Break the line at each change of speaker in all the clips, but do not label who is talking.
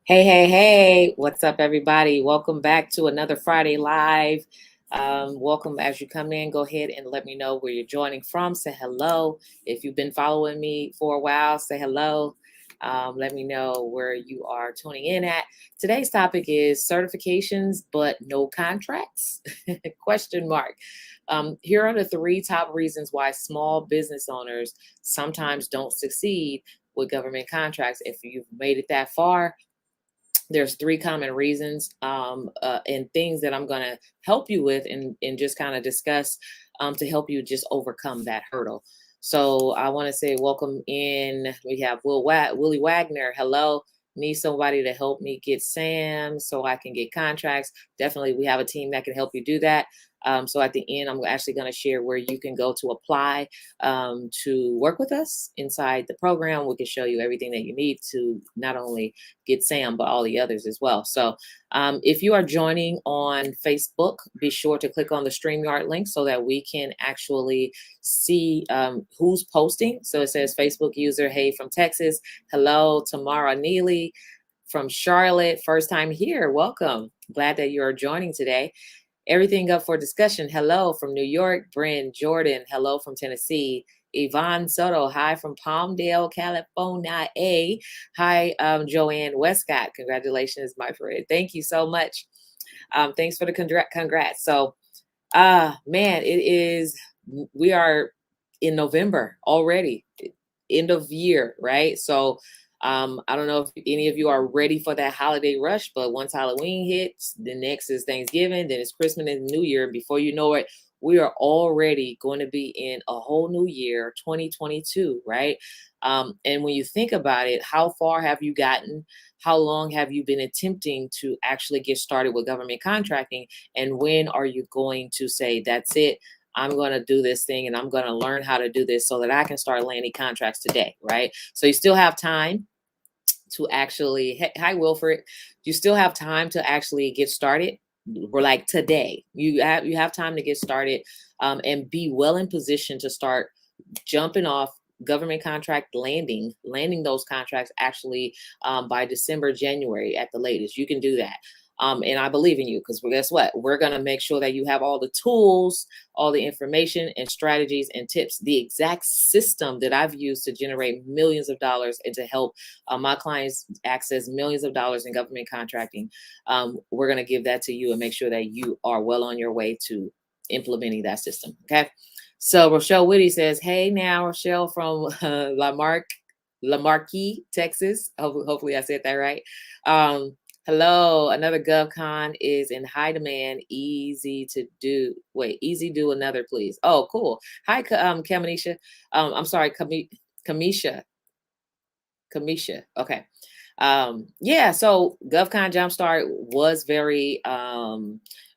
Hey, hey, hey, what's up, everybody? Welcome back to another Friday Live. Welcome as you come in. Go ahead and let me know where you're joining from. Say hello. If you've been following me for a while, say hello. Let me know where you are tuning in at. Today's topic is certifications, but no contracts? Question mark. Here are the three top reasons why small business owners sometimes don't succeed with government contracts. If you've made it that far, there's three common reasons and things that I'm going to help you with and just kind of discuss to help you just overcome that hurdle. So I want to say welcome in. We have Willie Wagner. Hello. Need somebody to help me get Sam so I can get contracts. Definitely, we have a team that can help you do that. So at the end, I'm actually going to share where you can go to apply to work with us inside the program. We can show you everything that you need to not only get Sam, but all the others as well. So if you are joining on Facebook, be sure to click on the StreamYard link so that we can actually see who's posting. So it says Facebook user, hey, from Texas. Hello, Tamara Neely from Charlotte. First time here. Welcome. Glad that you're joining today. Everything up for discussion. Hello from New York, Bryn Jordan. Hello from Tennessee. Yvonne Soto. Hi from Palmdale, California. Hi, Joanne Westcott. Congratulations, my friend. Thank you so much. Thanks for the congrats. So, man, we are in November already, end of year, right? So, I don't know if any of you are ready for that holiday rush, but once Halloween hits, the next is Thanksgiving, then it's Christmas and New Year. Before you know it, we are already going to be in a whole new year, 2022, right? And when you think about it, how far have you gotten? How long have you been attempting to actually get started with government contracting? And when are you going to say, that's it? I'm going to do this thing and I'm going to learn how to do this so that I can start landing contracts today, right? So you still have time to actually, hi Wilfred, you still have time to actually get started. We're like today, you have time to get started and be well in position to start jumping off government contract landing those contracts actually by December, January at the latest. You can do that. And I believe in you because guess what? We're going to make sure that you have all the tools, all the information and strategies and tips, the exact system that I've used to generate millions of dollars and to help my clients access millions of dollars in government contracting. We're going to give that to you and make sure that you are well on your way to implementing that system. Okay. So Rochelle Whitty says, hey now, Rochelle from Lamarque, Texas. Hopefully I said that right. Hello, another GovCon is in high demand. Easy to do. Wait, easy do another, please. Oh, cool. Hi, Kamisha. I'm sorry, Kamisha. Okay. Yeah, so GovCon Jumpstart was very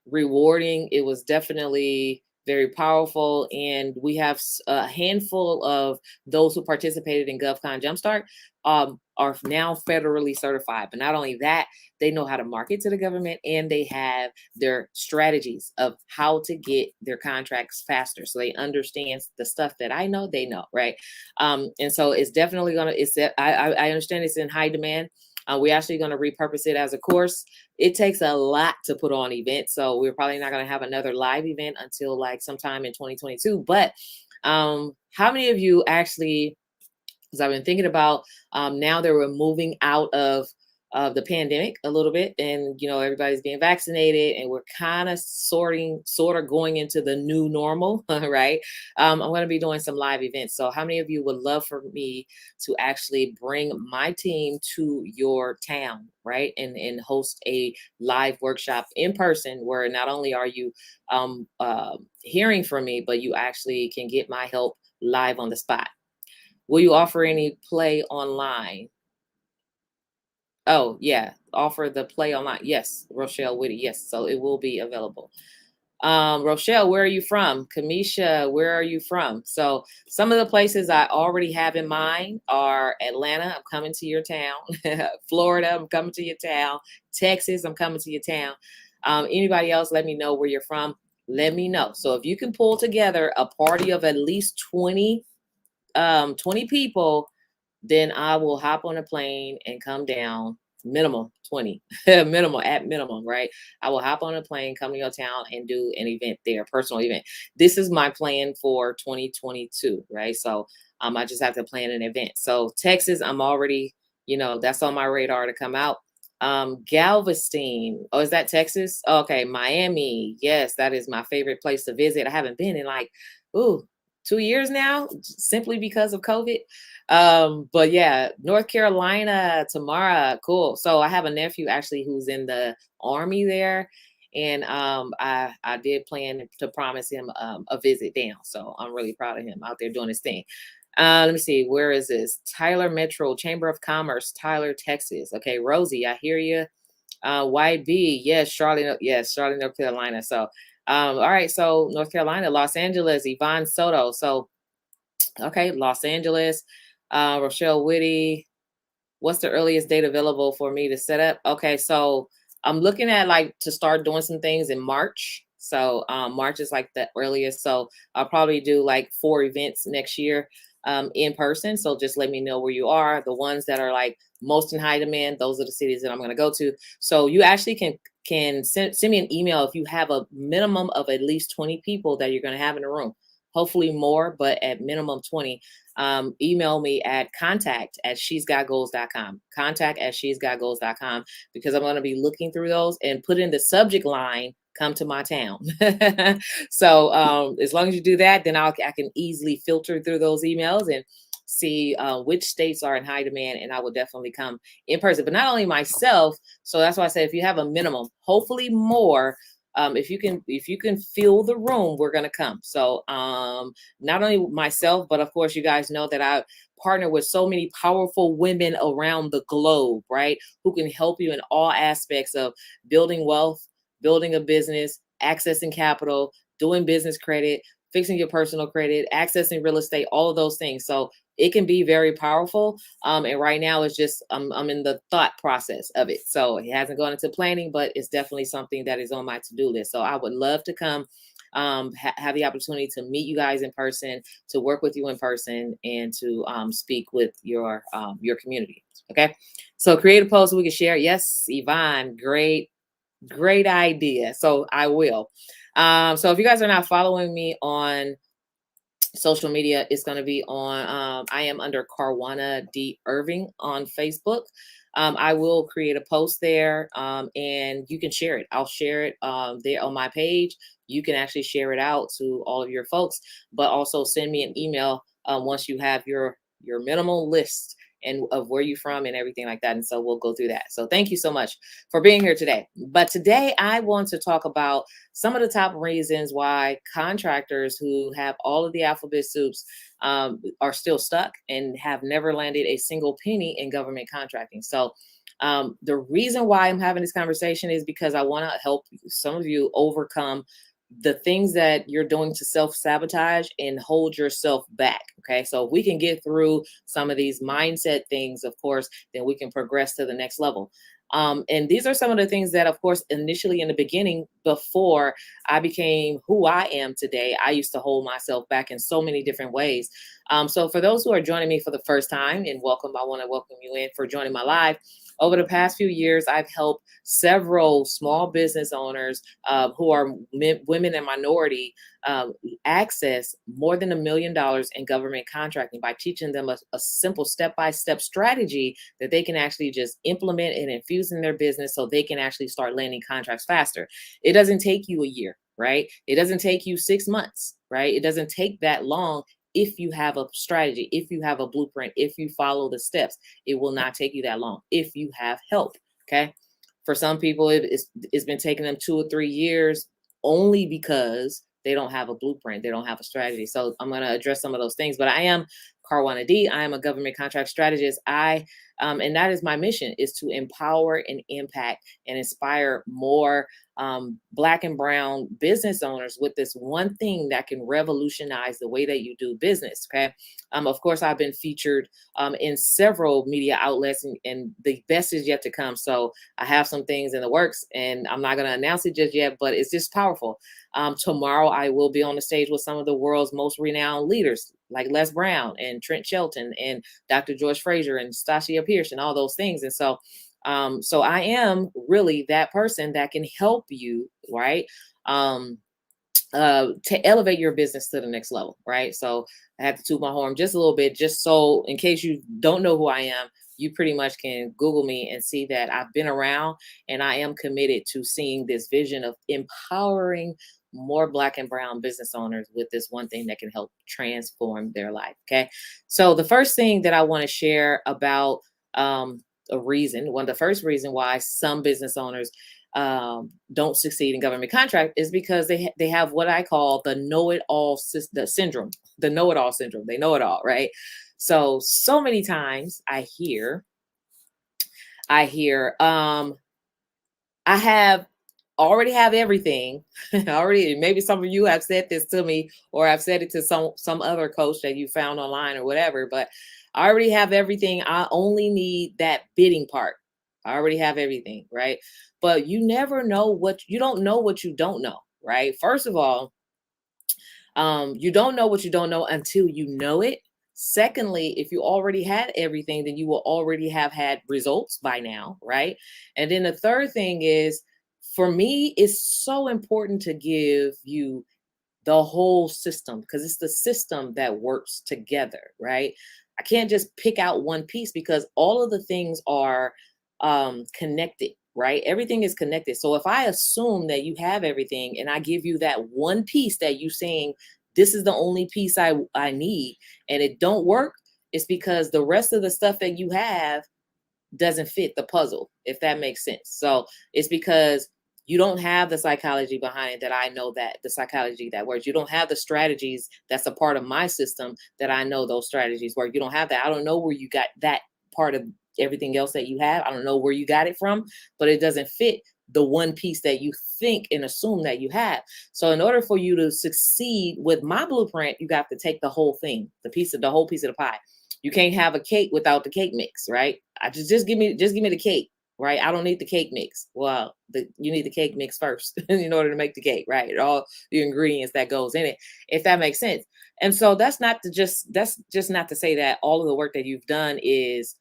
rewarding. It was definitely very powerful, and we have a handful of those who participated in GovCon Jumpstart are now federally certified. But not only that, they know how to market to the government, and they have their strategies of how to get their contracts faster. So they understand the stuff that I know, they know, right? And so it's definitely gonna. I understand it's in high demand. We're actually going to repurpose it as a course. It takes a lot to put on events, so we're probably not going to have another live event until like sometime in 2022. But how many of you actually, because I've been thinking about now that we're moving out of the pandemic a little bit, and everybody's being vaccinated, and we're kind of sort of going into the new normal, right? I'm going to be doing some live events. So how many of you would love for me to actually bring my team to your town, right, and host a live workshop in person where not only are you hearing from me, but you actually can get my help live on the spot? Will you offer any play online? Oh, yeah. Offer the play online. Yes, Rochelle Whitty. Yes. So it will be available. Rochelle, where are you from? Kamisha, where are you from? So some of the places I already have in mind are Atlanta, I'm coming to your town. Florida, I'm coming to your town. Texas, I'm coming to your town. Anybody else, let me know where you're from. Let me know. So if you can pull together a party of at least 20 people, then I will hop on a plane and come down minimum 20, minimal at minimum, right? I will hop on a plane, come to your town and do an event there, personal event. This is my plan for 2022, right? So I just have to plan an event. So Texas, I'm already, that's on my radar to come out. Galveston. Oh, is that Texas? Okay, Miami. Yes, that is my favorite place to visit. I haven't been in like, ooh, 2 years now, simply because of COVID. But yeah, North Carolina, Tamara, cool. So I have a nephew actually who's in the army there. And I did plan to promise him a visit down. So I'm really proud of him out there doing his thing. Let me see. Where is this? Tyler Metro Chamber of Commerce, Tyler, Texas. Okay, Rosie, I hear you. YB, yes, Charlotte, yes, Charlotte, North Carolina. So, all right. So North Carolina, Los Angeles, Yvonne Soto. So, okay, Los Angeles, Rochelle Whitty. What's the earliest date available for me to set up? Okay, so I'm looking at like to start doing some things in March. So March is like the earliest. So I'll probably do like 4 events next year in person. So just let me know where you are. The ones that are like most in high demand, those are the cities that I'm going to go to. So you actually can send me an email if you have a minimum of at least 20 people that you're going to have in the room. Hopefully more, but at minimum 20. Email me at contact@shesgotgoals.com. Contact@shesgotgoals.com, because I'm going to be looking through those and put in the subject line, come to my town. So as long as you do that, then I can easily filter through those emails and see which states are in high demand, and I will definitely come in person. But not only myself, so that's why I say if you have a minimum, hopefully more. If you can fill the room, we're gonna come. So not only myself, but of course you guys know that I partner with so many powerful women around the globe, right? Who can help you in all aspects of building wealth, building a business, accessing capital, doing business credit, fixing your personal credit, accessing real estate, all of those things. So it can be very powerful. And right now it's just I'm in the thought process of it. So it hasn't gone into planning, but it's definitely something that is on my to-do list. So I would love to come have the opportunity to meet you guys in person, to work with you in person, and to speak with your community. Okay. So create a post we can share. Yes, Yvonne, great idea. So I will. So if you guys are not following me on social media, it's going to be on I am under Carwana D Irving on Facebook. I will create a post there, and you can share it. I'll share it there on my page. You can actually share it out to all of your folks, but also send me an email once you have your minimal list and of where you're from and everything like that. And so we'll go through that. So thank you so much for being here today. But today I want to talk about some of the top reasons why contractors who have all of the alphabet soups are still stuck and have never landed a single penny in government contracting. So the reason why I'm having this conversation is because I want to help some of you overcome the things that you're doing to self-sabotage and hold yourself back. Okay. So if we can get through some of these mindset things, of course, then we can progress to the next level. And these are some of the things that, of course, initially in the beginning, before I became who I am today, I used to hold myself back in so many different ways. So for those who are joining me for the first time, and welcome, I want to welcome you in for joining my live. Over the past few years, I've helped several small business owners who are women and minority access more than $1 million in government contracting by teaching them a simple step-by-step strategy that they can actually just implement and infuse in their business so they can actually start landing contracts faster. It doesn't take you a year, right? It doesn't take you 6 months, right? It doesn't take that long. If you have a strategy, if you have a blueprint, if you follow the steps, it will not take you that long if you have help. Okay. For some people, it's been taking them 2 or 3 years only because they don't have a blueprint. They don't have a strategy. So I'm going to address some of those things, but I am Carwana D. I am a government contract strategist. And that is my mission, is to empower and impact and inspire more Black and brown business owners with this one thing that can revolutionize the way that you do business. Okay. Of course, I've been featured in several media outlets, and the best is yet to come. So I have some things in the works, and I'm not going to announce it just yet, but it's just powerful. Tomorrow, I will be on the stage with some of the world's most renowned leaders, like Les Brown and Trent Shelton and Dr. George Fraser and Stacia Pierce and all those things. And so So I am really that person that can help you, right? Um, to elevate your business to the next level, right? So I have to toot my horn just a little bit, just so in case you don't know who I am, you pretty much can Google me and see that I've been around and I am committed to seeing this vision of empowering more Black and Brown business owners with this one thing that can help transform their life. Okay. So the first thing that I want to share about one of the first reason why some business owners don't succeed in government contract is because they have what I call the know-it-all syndrome, the know-it-all syndrome. They know it all, right? So many times I have already have everything. Already, maybe some of you have said this to me, or I've said it to some other coach that you found online or whatever, but I already have everything. I only need that bidding part. I already have everything, right? But you never know you don't know what you don't know, right? First of all, you don't know what you don't know until you know it. Secondly, if you already had everything, then you will already have had results by now, right? And then the third thing is, for me, it's so important to give you the whole system because it's the system that works together, right? I can't just pick out one piece because all of the things are connected, right? Everything is connected. So if I assume that you have everything and I give you that one piece that you saying this is the only piece I need and it don't work, it's because the rest of the stuff that you have doesn't fit the puzzle, if that makes sense. So it's because you don't have the psychology behind it that I know that the psychology that works. You don't have the strategies that's a part of my system that I know those strategies work. You don't have that. I don't know where you got that part of everything else that you have. I don't know where you got it from, but it doesn't fit the one piece that you think and assume that you have. So in order for you to succeed with my blueprint, you got to take the whole thing, the whole piece of the pie. You can't have a cake without the cake mix, right? I just give me the cake, right? I don't need the cake mix. Well, you need the cake mix first in order to make the cake, right? All the ingredients that goes in it, if that makes sense. And so that's just not to say that all of the work that you've done is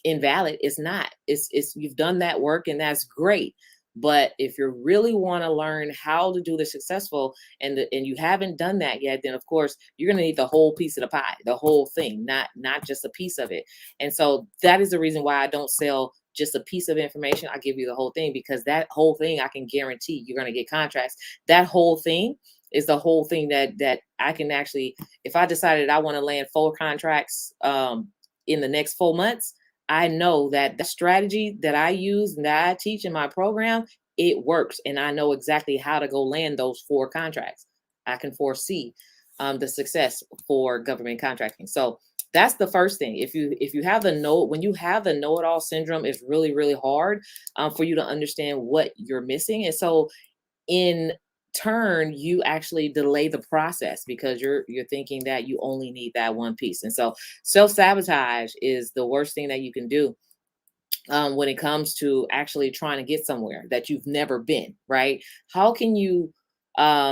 invalid. It's not. It's you've done that work and that's great. But if you really want to learn how to do this successful and you haven't done that yet, then of course you're going to need the whole piece of the pie, the whole thing, not just a piece of it. And so that is the reason why I don't sell just a piece of information. I give you the whole thing because that whole thing I can guarantee you're going to get contracts. That whole thing is the whole thing that I can actually, if I decided I want to land 4 contracts in the next 4 months, I know that the strategy that I use and that I teach in my program, it works. And I know exactly how to go land those 4 contracts. I can foresee the success for government contracting. So that's the first thing. If you have when you have the know-it-all syndrome, it's really, really hard for you to understand what you're missing. And so in turn, you actually delay the process because you're thinking that you only need that one piece. And so self-sabotage is the worst thing that you can do when it comes to actually trying to get somewhere that you've never been, right? How can you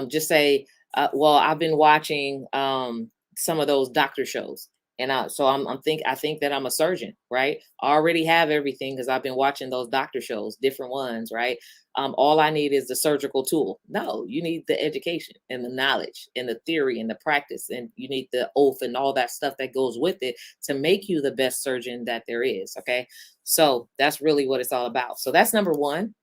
just say, well, I've been watching some of those doctor shows. And I think that I'm a surgeon, right? I already have everything because I've been watching those doctor shows, different ones, right? All I need is the surgical tool. No, you need the education and the knowledge and the theory and the practice, and you need the oath and all that stuff that goes with it to make you the best surgeon that there is. Okay. So that's really what it's all about. So that's number one.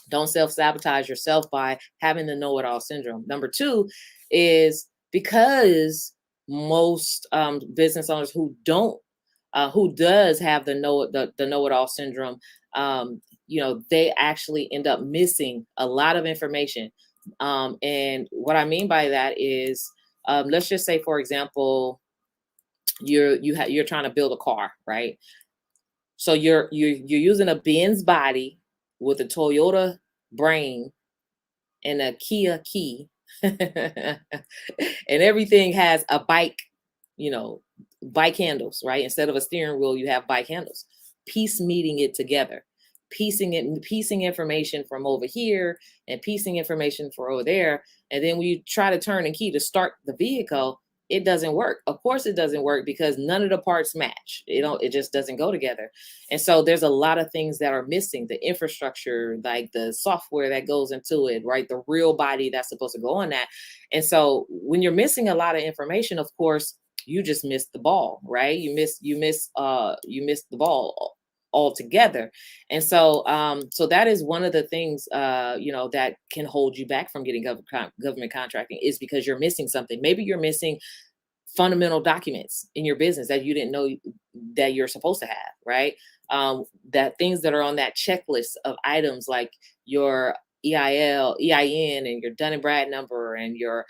Don't self-sabotage yourself by having the know-it-all syndrome. Number 2 is because most business owners who does have the know-it-all syndrome, they actually end up missing a lot of information. And what I mean by that is, let's just say, for example, you're trying to build a car, right? So you're using a Benz body with a Toyota brain and a Kia key, and everything has a bike, bike handles, right? Instead of a steering wheel, you have bike handles. Piece meeting it together, piecing information from over here and piecing information from over there, and then when you try to turn and key to start the vehicle, it doesn't work. Of course it doesn't work because none of the parts match. It just doesn't go together. And so there's a lot of things that are missing, the infrastructure, like the software that goes into it, right? The real body that's supposed to go on that. And so when you're missing a lot of information, of course, you just missed the ball, right? You missed the ball altogether. And so so that is one of the things that can hold you back from getting government contracting, is because you're missing something. Maybe you're missing fundamental documents in your business that you didn't know that you're supposed to have, right? That things that are on that checklist of items, like your EIN, and your Dun and Brad number, and your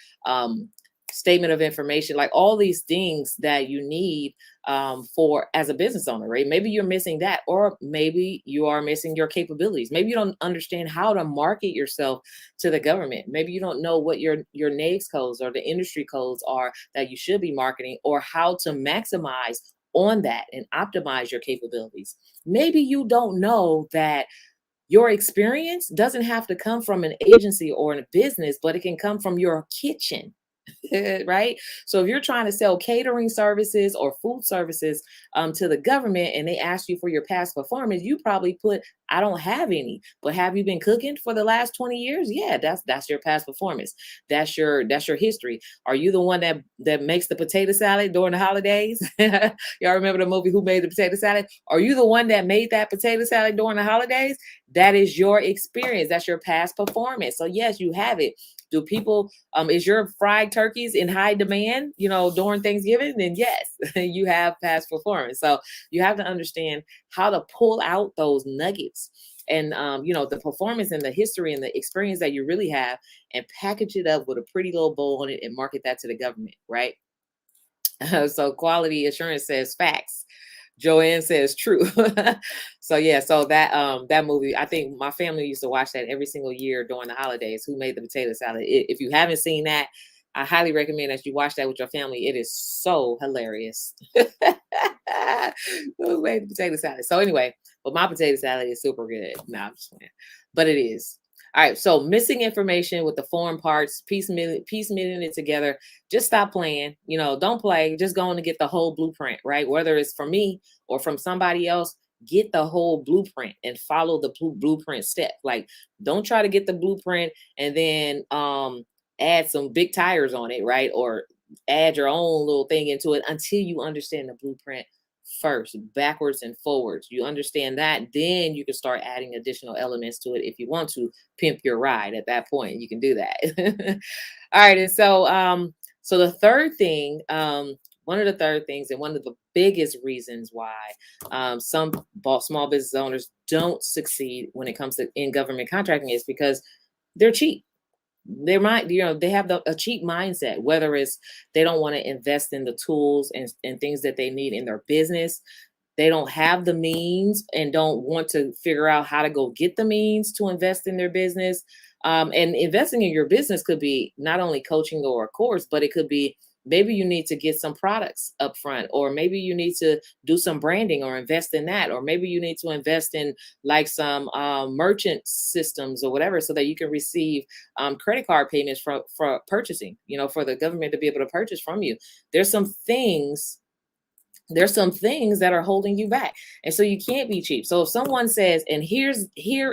statement of information, like all these things that you need for as a business owner, right? Maybe you're missing that, or maybe you are missing your capabilities. Maybe you don't understand how to market yourself to the government. Maybe you don't know what your NAICS codes or the industry codes are that you should be marketing, or how to maximize on that and optimize your capabilities. Maybe you don't know that your experience doesn't have to come from an agency or in a business, but it can come from your kitchen. Right? So if you're trying to sell catering services or food services to the government, and they ask you for your past performance, you probably put, I don't have any. But have you been cooking for the last 20 years? Yeah, that's your past performance. That's your history. Are you the one that makes the potato salad during the holidays? Y'all remember the movie Who Made the Potato Salad? Are you the one that made that potato salad during the holidays? That is your experience. That's your past performance. So yes, you have it. Do people, is your fried turkeys in high demand, during Thanksgiving? Then yes, you have past performance. So you have to understand how to pull out those nuggets and, the performance and the history and the experience that you really have, and package it up with a pretty little bow on it and market that to the government, right? So quality assurance says facts. Joanne says true. So yeah, so that movie, I think my family used to watch that every single year during the holidays. Who Made the Potato Salad? If you haven't seen that, I highly recommend that you watch that with your family. It is so hilarious. Who made the potato salad? So anyway, but my potato salad is super good. No, I'm just playing. But it is. All right, so missing information with the foreign parts, piecemealing it together. Just stop playing. Don't play. Just go on to get the whole blueprint, right? Whether it's from me or from somebody else, get the whole blueprint and follow the blueprint step. Like, don't try to get the blueprint and then add some big tires on it, right? Or add your own little thing into it until you understand the blueprint first, backwards and forwards. You understand that, then you can start adding additional elements to it. If you want to pimp your ride at that point, you can do that. All right. And so the third thing, one of the third things, and one of the biggest reasons why some small business owners don't succeed when it comes to in government contracting, is because they're cheap. They have a cheap mindset, whether it's they don't want to invest in the tools and things that they need in their business. They don't have the means and don't want to figure out how to go get the means to invest in their business. And investing in your business could be not only coaching or a course, but it could be, maybe you need to get some products up front, or maybe you need to do some branding or invest in that, or maybe you need to invest in like some merchant systems or whatever, so that you can receive credit card payments for purchasing, for the government to be able to purchase from you. There's some things there's some things that are holding you back, and so you can't be cheap. So if someone says, and here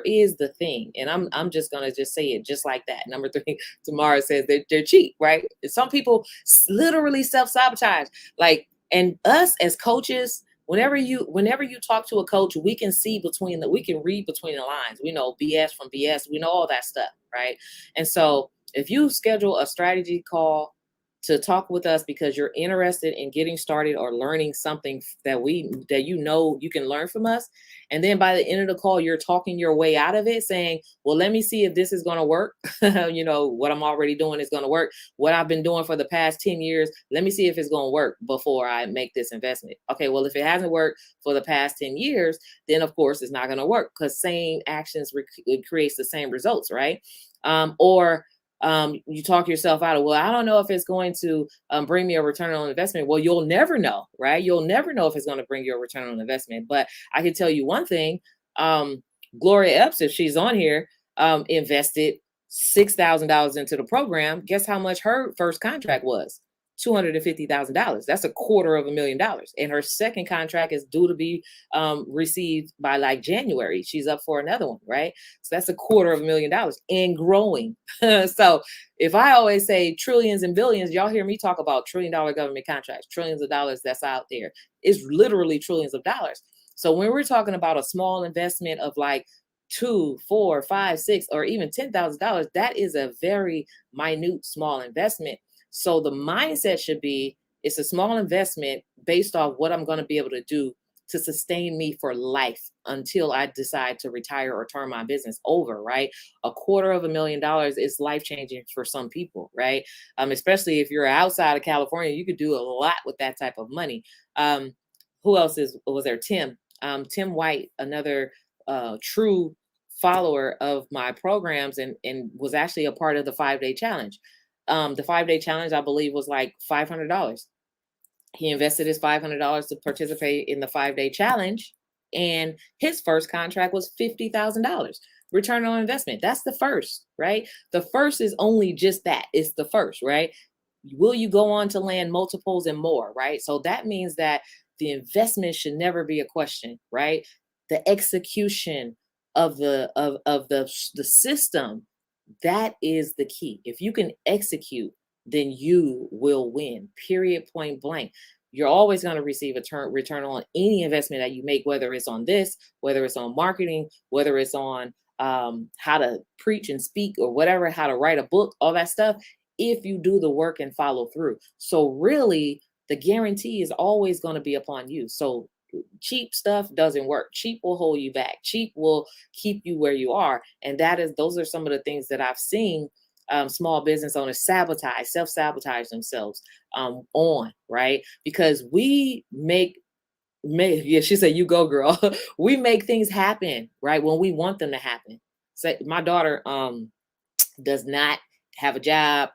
is the thing, and I'm just gonna just say it just like that. Number three, Tamara says that they're cheap, right? And some people literally self-sabotage. Like, and us as coaches, whenever you talk to a coach, we can we can read between the lines. We know BS from BS. We know all that stuff, right? And so if you schedule a strategy call to talk with us because you're interested in getting started or learning something that you can learn from us, and then by the end of the call you're talking your way out of it, saying, well, let me see if this is going to work. What I'm already doing is going to work. What I've been doing for the past 10 years, let me see if it's going to work before I make this investment. Okay, well, if it hasn't worked for the past 10 years, then of course it's not going to work, because same actions creates the same results, right? Or you talk yourself out of, well, I don't know if it's going to bring me a return on investment. Well, you'll never know, right? You'll never know if it's going to bring you a return on investment. But I can tell you one thing, Gloria Epps, if she's on here, invested $6,000 into the program. Guess how much her first contract was? $250,000. That's $250,000. And her second contract is due to be received by like January. She's up for another one, right? So that's $250,000 and growing. So if I always say trillions and billions, y'all hear me talk about $1 trillion government contracts, trillions of dollars that's out there. It's literally trillions of dollars. So when we're talking about a small investment of like $2, $4, $5, $6, or even $10,000, that is a very minute, small investment. So the mindset should be, it's a small investment based off what I'm going to be able to do to sustain me for life until I decide to retire or turn my business over, right? $250,000 is life-changing for some people, right? Especially if you're outside of California, you could do a lot with that type of money. Who else was there? Tim White, another true follower of my programs and was actually a part of the 5-day challenge. The 5-day challenge, I believe, was like $500. He invested his $500 to participate in the 5-day challenge, and his first contract was $50,000. Return on investment. That's the first, right? The first is only just that. It's the first, right? Will you go on to land multiples and more, right? So that means that the investment should never be a question, right? The execution of the system, that is the key. If you can execute, then you will win, period, point blank. You're always going to receive a return on any investment that you make, whether it's on this, whether it's on marketing, whether it's on how to preach and speak or whatever, how to write a book, all that stuff, if you do the work and follow through. So really, the guarantee is always going to be upon you. So cheap stuff doesn't work. Cheap will hold you back. Cheap will keep you where you are. And those are some of the things that I've seen small business owners self-sabotage themselves on, right? Because we make, yeah, she said, you go, girl. We make things happen, right? When we want them to happen. So my daughter does not have a job.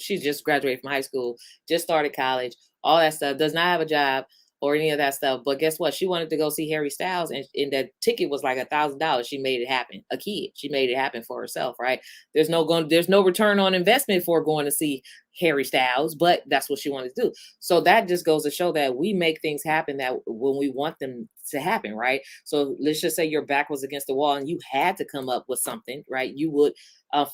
She's just graduated from high school, just started college, all that stuff, does not have a job or any of that stuff. But guess what? She wanted to go see Harry Styles, and that ticket was like $1,000. She made it happen. A kid, she made it happen for herself, right? There's no return on investment for going to see Harry Styles, but that's what she wanted to do. So that just goes to show that we make things happen that when we want them to happen, right? So let's just say your back was against the wall and you had to come up with something, right? You would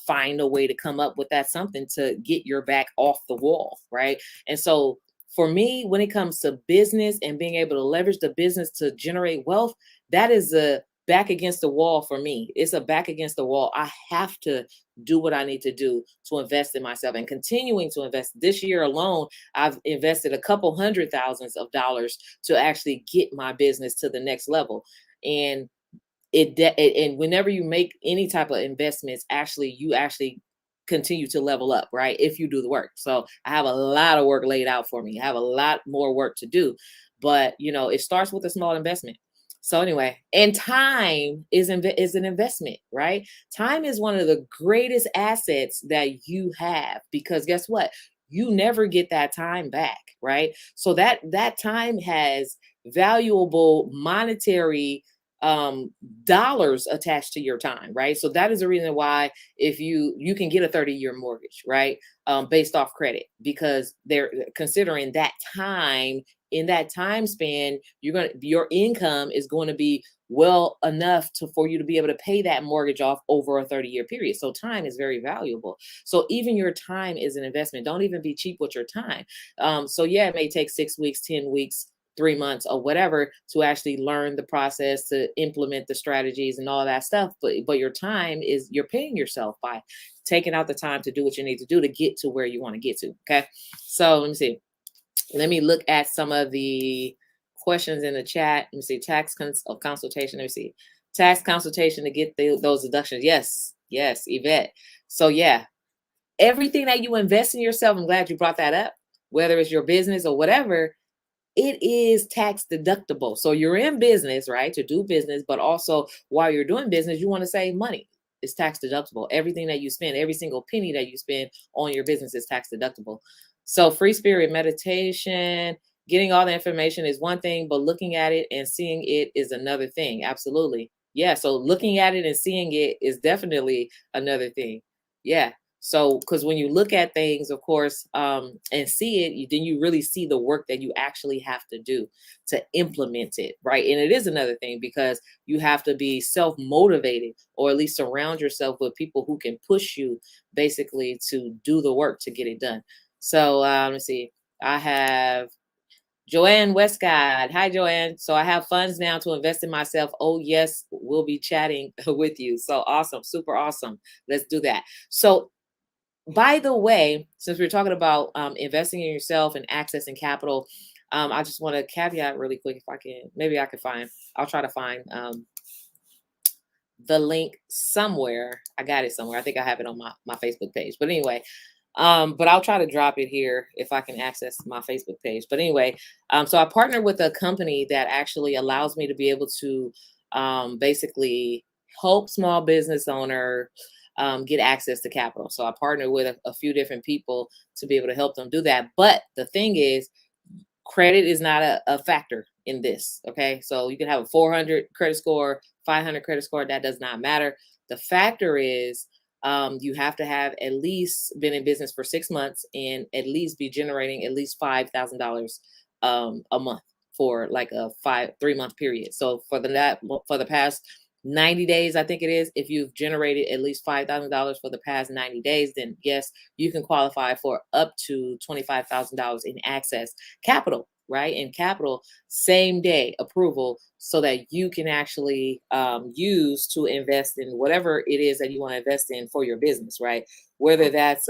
find a way to come up with that something to get your back off the wall, right? And so for me, when it comes to business and being able to leverage the business to generate wealth, that is a back against the wall for me. It's a back against the wall. I have to do what I need to do to invest in myself and continuing to invest. This year alone, I've invested a couple $100,000s to actually get my business to the next level. And and whenever you make any type of investments, you actually continue to level up, right? If you do the work. So I have a lot of work laid out for me. I have a lot more work to do, but it starts with a small investment. So anyway, and time is an investment, right? Time is one of the greatest assets that you have, because guess what? You never get that time back, right? So that time has valuable monetary dollars attached to your time, right? So that is the reason why if you can get a 30-year mortgage, right? Based off credit, because they're considering that time. In that time span, your income is going to be well enough for you to be able to pay that mortgage off over a 30-year period. So time is very valuable. So even your time is an investment. Don't even be cheap with your time. So yeah, it may take 6 weeks, 10 weeks, 3 months or whatever to actually learn the process, to implement the strategies and all that stuff. But your time is, you're paying yourself by taking out the time to do what you need to do to get to where you want to get to. Okay. So let me see. Let me look at some of the questions in the chat. Let me see. Tax consultation. Let me see. Tax consultation to get those deductions. Yes. Yes, Yvette. So yeah, everything that you invest in yourself, I'm glad you brought that up, whether it's your business or whatever, it is tax deductible. So you're in business, right, to do business, but also while you're doing business, you want to save money. It's tax deductible. Everything that you spend, every single penny that you spend on your business is tax deductible. So free spirit meditation, getting all the information is one thing, but looking at it and seeing it is another thing. Absolutely. Yeah. So looking at it and seeing it is definitely another thing. Yeah. So, because when you look at things, of course, and see it, then you really see the work that you actually have to do to implement it, right? And it is another thing because you have to be self-motivated, or at least surround yourself with people who can push you basically to do the work to get it done. So, let's see. I have Joanne Westcott. Hi, Joanne. So I have funds now to invest in myself. Oh, yes, we'll be chatting with you. So awesome. Super awesome. Let's do that. So, by the way, since we're talking about investing in yourself and accessing capital, I just want to caveat really quick if I can. Maybe I can I'll try to find the link somewhere. I got it somewhere. I think I have it on my Facebook page. But anyway, but I'll try to drop it here if I can access my Facebook page. But anyway, so I partnered with a company that actually allows me to be able to basically help small business owner get access to capital. So I partnered with a few different people to be able to help them do that. But the thing is, credit is not a factor in this. Okay. So you can have a 400 credit score, 500 credit score. That does not matter. The factor is you have to have at least been in business for 6 months and at least be generating at least $5,000 a month for like a 3 month period. So for the past 90 days, I think it is, if you've generated at least $5,000 for the past 90 days, then yes, you can qualify for up to $25,000 in access capital, right? And capital, same day approval, so that you can actually use to invest in whatever it is that you want to invest in for your business, right? Whether that's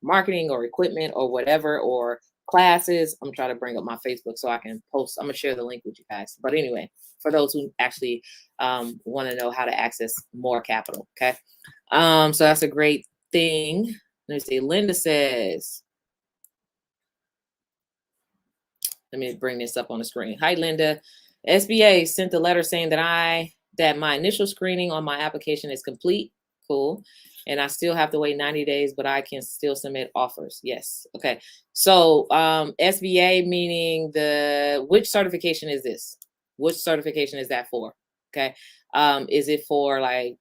marketing or equipment or whatever, or classes. I'm trying to bring up my Facebook so I can post. I'm gonna share the link with you guys. But anyway, for those who actually want to know how to access more capital, okay? So that's a great thing. Let me see. Linda says, let me bring this up on the screen. Hi, Linda. SBA sent a letter saying that my initial screening on my application is complete. Cool. And I still have to wait 90 days, but I can still submit offers. Yes. Okay. So SBA meaning which certification is this? Which certification is that for? Okay. Is it for like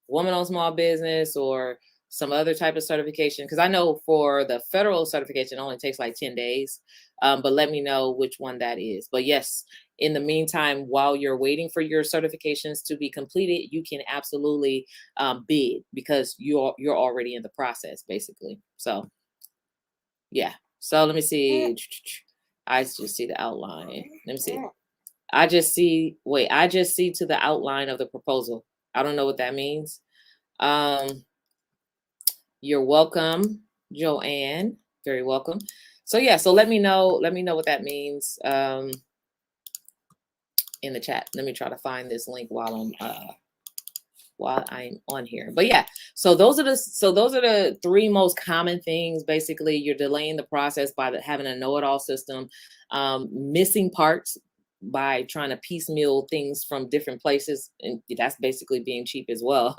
woman-owned small business or some other type of certification? Because I know for the federal certification, it only takes like 10 days. But let me know which one that is. But yes, in the meantime, while you're waiting for your certifications to be completed, you can absolutely bid, because you're already in the process, basically. So yeah. So let me see. I just see the outline. Let me see. I just see to the outline of the proposal. I don't know what that means. You're welcome, Joanne. Very welcome. So yeah, so let me know what that means in the chat. Let me try to find this link while I'm on here. But yeah, so those are the three most common things. Basically, you're delaying the process by having a know-it-all system, missing parts by trying to piecemeal things from different places, and that's basically being cheap as well.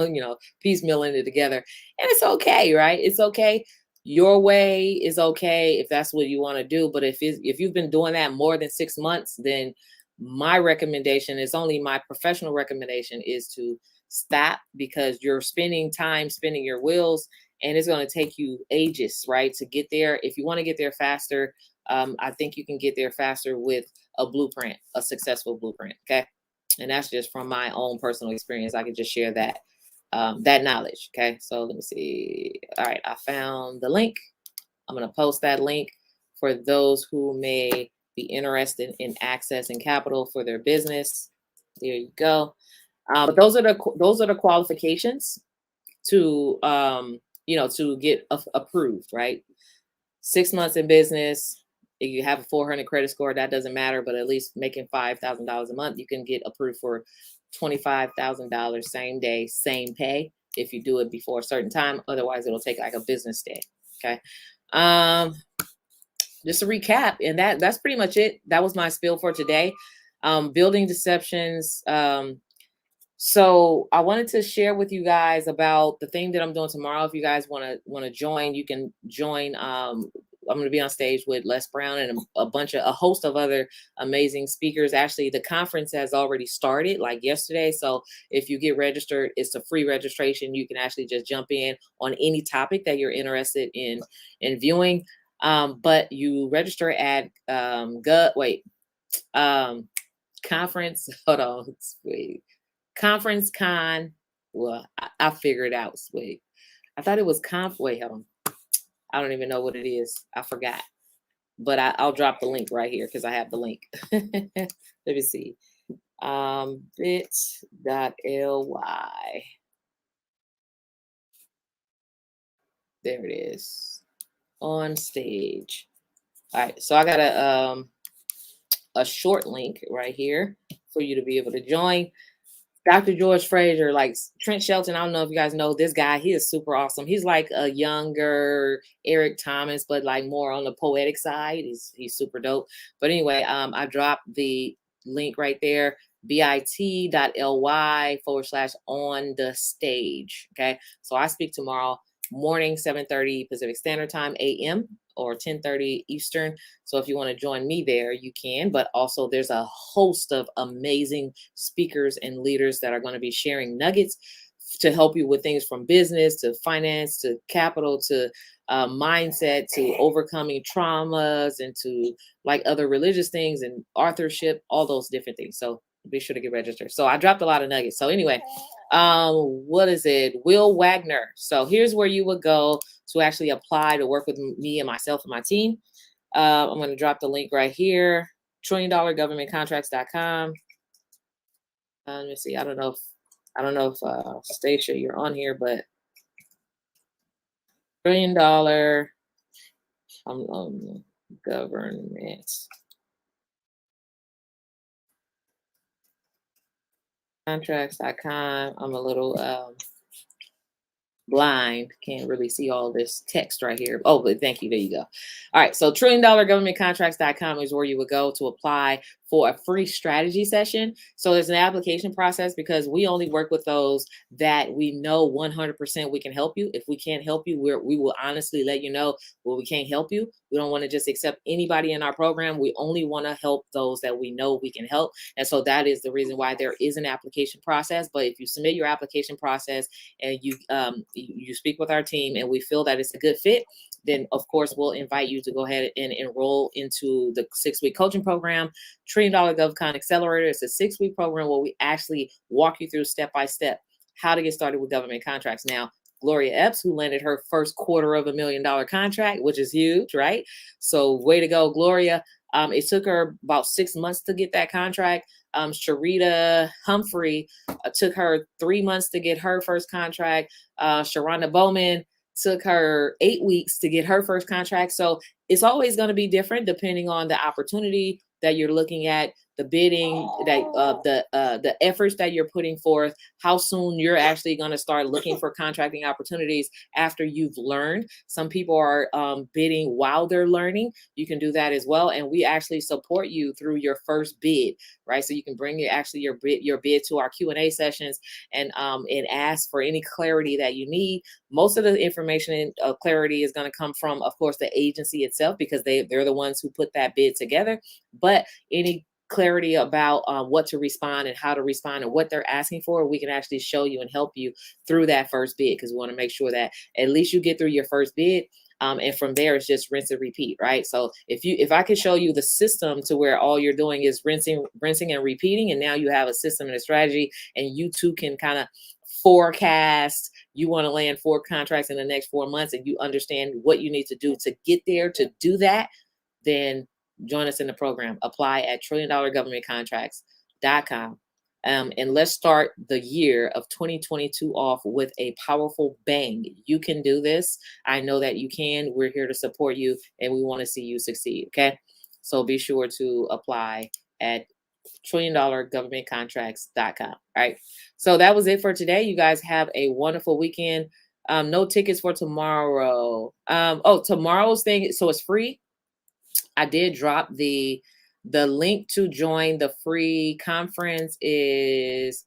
Piecemealing it together, and it's okay, right? It's okay. Your way is okay if that's what you want to do. But if you've been doing that more than 6 months, then my recommendation is, only my professional recommendation, is to stop, because you're spending your wheels, and it's going to take you ages, right, to get there. If you want to get there faster, I think you can get there faster with a blueprint, a successful blueprint. Okay. And that's just from my own personal experience. I can just share that knowledge. Okay. So let me see. All right. I found the link. I'm going to post that link for those who may be interested in accessing capital for their business. There you go. But those are the qualifications to to get approved, right? 6 months in business. If you have a 400 credit score, that doesn't matter, but at least making $5,000 a month, you can get approved for $25,000 same day, same pay, if you do it before a certain time. Otherwise, it'll take like a business day. Okay. Just to recap, and that's pretty much it. That was my spiel for today. Building deceptions. So I wanted to share with you guys about the thing that I'm doing tomorrow. If you guys want to join, you can join I'm going to be on stage with Les Brown and a host of other amazing speakers. Actually, the conference has already started like yesterday. So if you get registered, it's a free registration. You can actually just jump in on any topic that you're interested in viewing. But you register at conference. Hold on, wait. Conference con. Well, I'll figure it out. Wait, I thought it was wait, hold on. I don't even know what it is. I forgot. But I'll drop the link right here because I have the link. Let me see. Bit.ly. There it is. On stage. All right. So I got a short link right here for you to be able to join. Dr. George Fraser, like Trent Shelton. I don't know if you guys know this guy. He is super awesome. He's like a younger Eric Thomas, but like more on the poetic side. He's super dope. But anyway, I dropped the link right there, bit.ly/on the stage. Okay. So I speak tomorrow morning, 7:30 Pacific Standard Time, AM, or 10:30 Eastern. So if you want to join me there, you can. But also there's a host of amazing speakers and leaders that are going to be sharing nuggets to help you with things from business to finance to capital to mindset to overcoming traumas and to like other religious things and authorship, all those different things. So be sure to get registered. So I dropped a lot of nuggets. So anyway, what is it? Will Wagner. So here's where you would go to actually apply to work with me and myself and my team. I'm going to drop the link right here, $1,000,000governmentcontracts.com. Let me see. I don't know if Stacia, you're on here, but $1 trillion government contracts.com. I'm a little blind, can't really see all this text right here. Oh, but thank you. There you go. All right. So $1,000,000governmentcontracts.com is where you would go to apply for a free strategy session. So there's an application process because we only work with those that we know 100% we can help you. If we can't help you, we will honestly let you know, well, we can't help you. We don't want to just accept anybody in our program. We only want to help those that we know we can help. And so that is the reason why there is an application process. But if you submit your application process and you speak with our team and we feel that it's a good fit, then of course we'll invite you to go ahead and enroll into the 6-week coaching program, $1 trillion GovCon Accelerator. It's a 6-week program where we actually walk you through step by step how to get started with government contracts. Now, Gloria Epps, who landed her first $250,000 contract, which is huge, right? So way to go, Gloria. It took her about 6 months to get that contract. Sharita Humphrey took her 3 months to get her first contract. Sharonda Bowman took her 8 weeks to get her first contract. So it's always going to be different depending on the opportunity that you're looking at, the bidding, that the efforts that you're putting forth, how soon you're actually going to start looking for contracting opportunities after you've learned. Some people are bidding while they're learning. You can do that as well, and we actually support you through your first bid, right? So you can bring your bid to our Q&A sessions and ask for any clarity that you need. Most of the information and clarity is going to come from, of course, the agency itself because they're the ones who put that bid together. But any clarity about what to respond and how to respond and what they're asking for, we can actually show you and help you through that first bid because we want to make sure that at least you get through your first bid. And from there, it's just rinse and repeat, right? So if I could show you the system to where all you're doing is rinsing and repeating, and now you have a system and a strategy, and you too can kind of forecast, you want to land 4 contracts in the next 4 months, and you understand what you need to do to get there to do that, then join us in the program. Apply at $1,000,000governmentcontracts.com. And let's start the year of 2022 off with a powerful bang. You can do this. I know that you can. We're here to support you, and we want to see you succeed. Okay. So be sure to apply at $1,000,000governmentcontracts.com. All right. So that was it for today. You guys have a wonderful weekend. No tickets for tomorrow. Tomorrow's thing. So it's free. I did drop the link to join the free conference is,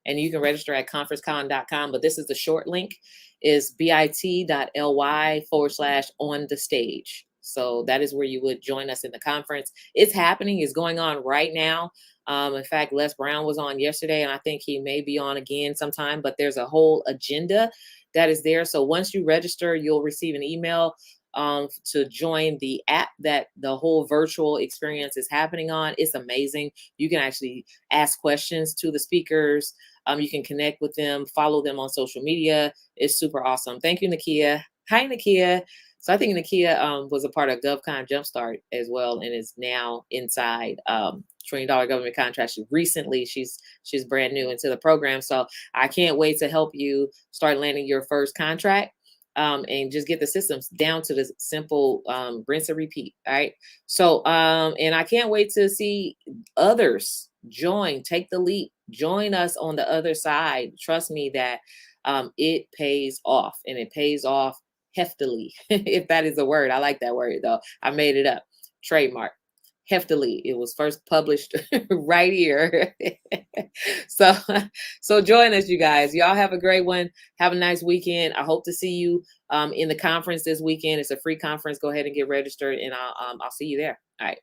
and you can register at conferencecon.com, but this is the short link, is bit.ly/on the stage. So that is where you would join us in the conference. It's happening, it's going on right now. In fact, Les Brown was on yesterday, and I think he may be on again sometime, but there's a whole agenda that is there. So once you register, you'll receive an email to join the app that the whole virtual experience is happening on. It's amazing. You can actually ask questions to the speakers. You can connect with them, follow them on social media. It's super awesome. Thank you, Nakia. Hi, Nakia. So I think Nakia was a part of GovCon Jumpstart as well, and is now inside $1 trillion government contracts. Recently, she's brand new into the program. So I can't wait to help you start landing your first contract. And just get the systems down to the simple rinse and repeat. All right. So, and I can't wait to see others join, take the leap, join us on the other side. Trust me that it pays off, and it pays off heftily, if that is a word. I like that word though. I made it up. Trademark. Heftily. It was first published right here. So join us, you guys. Y'all have a great one. Have a nice weekend. I hope to see you in the conference this weekend. It's a free conference. Go ahead and get registered, and I'll see you there. All right.